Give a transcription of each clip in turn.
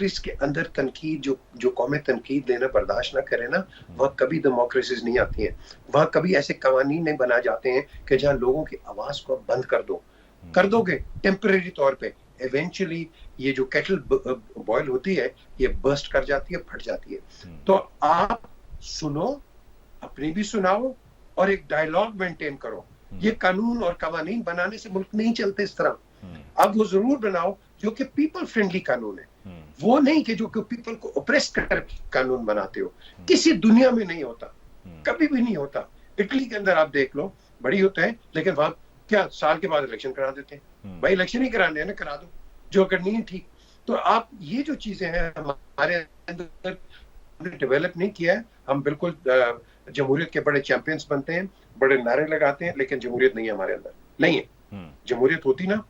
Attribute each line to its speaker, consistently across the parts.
Speaker 1: Countries के अंदर तनकीद जो जो कौमें तनकीद देना बर्दाश्त ना करे ना, वहाँ कभी डेमोक्रेसीज नहीं आती हैं। वहाँ कभी ऐसे कवानीन नहीं बना जाते हैं कि जहाँ लोगों की आवाज को बंद कर दो, कर दोगे टेम्परेरी तौर पे, इवेंचुअली ये जो केटल बॉयल होती है ये बर्स्ट कर जाती है, फट जाती है। तो आप सुनो, अपनी भी सुनाओ और एक डायलॉग मेंटेन करो। ये कानून और कवानीन बनाने से मुल्क नहीं चलते इस तरह। अब वो जरूर बनाओ जो कि पीपल फ्रेंडली कानून है, वो नहीं कि जो कि पीपल को ओप्रेस कर कानून बनाते हो। किसी दुनिया में नहीं होता, कभी भी नहीं होता। इटली के अंदर आप देख लो, बड़ी होते हैं, लेकिन वहां क्या साल के बाद इलेक्शन करा देते हैं। भाई इलेक्शन ही कराने हैं ना, करा दो, जो अगर नहीं है ठीक। तो आप ये जो चीजें हैं हमारे अंदर डेवलप नहीं किया है। हम बिल्कुल जमहूरियत के बड़े चैंपियंस बनते हैं, बड़े नारे लगाते हैं, लेकिन जमहूरियत नहीं है हमारे अंदर, नहीं है। जमहूरियत होती ना,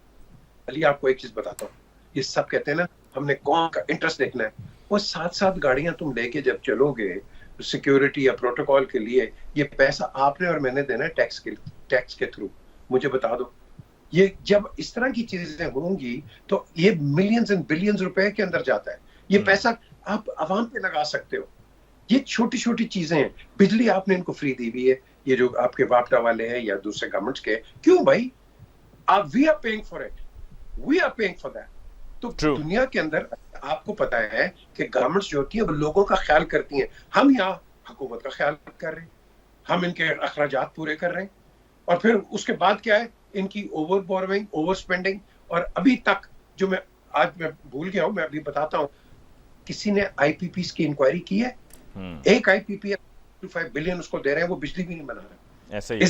Speaker 1: अली आपको एक चीज बताता हूँ, ये सब कहते हैं ना हमने कौन का इंटरेस्ट देखना है, वो 7-7 गाड़ियां तुम लेके जब चलोगे सिक्योरिटी या प्रोटोकॉल के लिए, ये पैसा आपने और मैंने देना है टैक्स के थ्रू। मुझे बता दो, ये जब इस तरह की चीजें होंगी तो ये मिलियंस एंड बिलियंस रुपए के अंदर जाता है। ये पैसा आप आवाम पे लगा सकते हो। ये छोटी छोटी चीजें हैं। बिजली आपने इनको फ्री दी हुई है, ये जो आपके वापडा वाले हैं या दूसरे गवर्नमेंट्स के, क्यों भाई? आप we are paying for it, we are paying for that. तो दुनिया के अंदर आपको पता है कि गवर्नमेंट्स जो होती है वो लोगों का ख्याल करती हैं। हम यहाँ हुकूमत का ख्याल कर रहे हैं, हम इनके अखराजात पूरे कर रहे हैं, और फिर उसके बाद क्या है, इनकी ओवर बोरोइंग, ओवर स्पेंडिंग। और अभी तक जो मैं भूल गया हूं, मैं अभी बताता हूं, किसी ने आईपीपी की इंक्वायरी की है? एक आईपीपी 5 बिलियन उसको दे रहे हैं, वो बिजली भी नहीं बना रहा।
Speaker 2: ऐसे he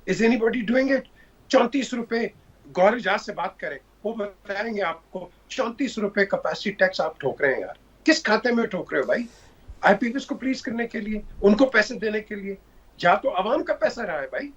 Speaker 1: is anybody doing it? 34 रुपए, गौर एजाज से बात करें, वो बताएंगे आपको 34 रुपए कैपेसिटी टैक्स आप ठोक रहे हैं यार। किस खाते में ठोक रहे हो भाई? आईपीपी को प्लीज करने के लिए, उनको पैसे देने के लिए, या तो आवाम का पैसा रहा है भाई,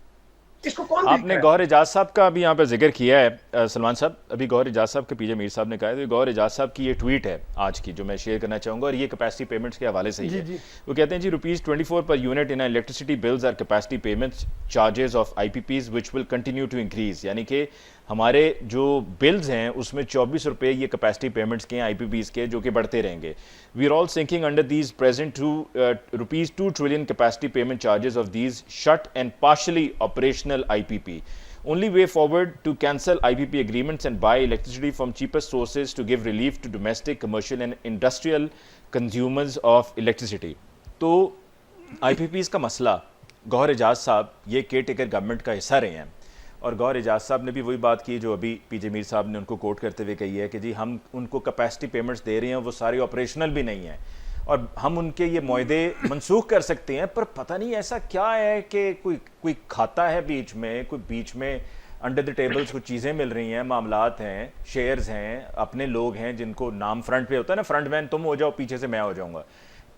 Speaker 1: इसको कौन?
Speaker 2: आपने गौहर एजाज साहब का अभी यहाँ पे जिक्र किया है सलमान साहब, अभी गौहर एजाज साहब के पीजे मीर साहब ने कहा है, तो गौहर एजाज साहब की ये ट्वीट है आज की जो मैं शेयर करना चाहूँगा, और ये कैपेसिटी पेमेंट्स के हवाले से ही है। वो कहते हैं जी, ₹24 पर unit in electricity bills are capacity payments charges of IPPs which will continue to increase. यानी कि हमारे जो बिल्स हैं उसमें 24 रुपये ये कैपेसिटी पेमेंट्स के हैं IPPs के, जो कि बढ़ते रहेंगे। We are all sinking under these present ₹2 trillion capacity payment charges of these shut and partially operational IPP. Only way forward to cancel IPP agreements and buy electricity from cheapest sources to give relief to domestic, commercial and industrial consumers of electricity. तो IPPs का मसला गौहर एजाज साहब ये care taker government का हिस्सा रहे हैं, और गौहर एजाज साहब ने भी वही बात की जो अभी पीजे मीर साहब ने उनको कोट करते हुए कही है कि जी हम उनको कैपेसिटी पेमेंट्स दे रहे हैं, वो सारी ऑपरेशनल भी नहीं है, और हम उनके ये मुआहदे मनसूख कर सकते हैं, पर पता नहीं ऐसा क्या है कि कोई खाता है बीच में अंडर द टेबल्स कुछ चीज़ें मिल रही हैं, मामलात हैं, शेयर्स हैं, अपने लोग हैं जिनको नाम फ्रंट पे होता है ना, फ्रंट मैन तुम हो जाओ, पीछे से मैं हो जाऊंगा।